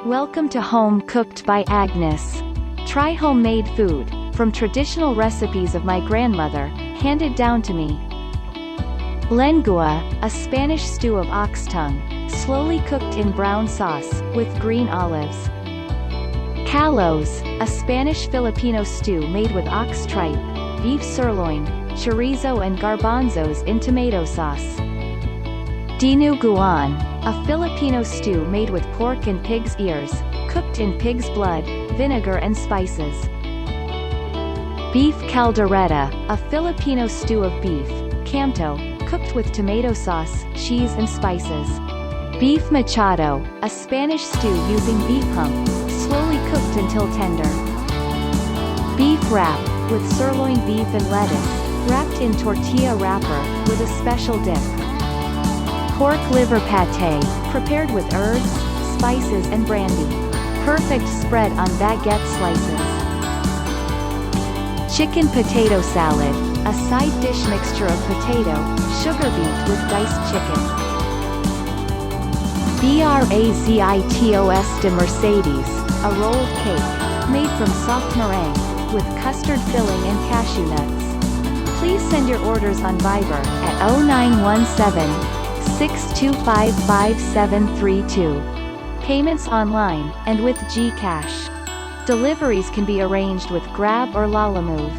Welcome to Home Cooked by Agnes. Try homemade food, from traditional recipes of my grandmother, handed down to me. Lengua, a Spanish stew of ox tongue, slowly cooked in brown sauce, with green olives. Callos, a Spanish Filipino stew made with ox tripe, beef sirloin, chorizo and garbanzos in tomato sauce. Dinuguan, a Filipino stew made with pork and pig's ears, cooked in pig's blood, vinegar and spices. Beef caldereta, a Filipino stew of beef, camto, cooked with tomato sauce, cheese and spices. Beef machado, a Spanish stew using beef hump, slowly cooked until tender. Beef wrap, with sirloin beef and lettuce, wrapped in tortilla wrapper, with a special dip. Pork liver pâté, prepared with herbs, spices and brandy. Perfect spread on baguette slices. Chicken potato salad, a side dish mixture of potato, sugar beet with diced chicken. Brazitos de Mercedes, a rolled cake, made from soft meringue, with custard filling and cashew nuts. Please send your orders on Viber at 0917-625-5732. Payments online, and with Gcash. Deliveries can be arranged with Grab or Lalamove.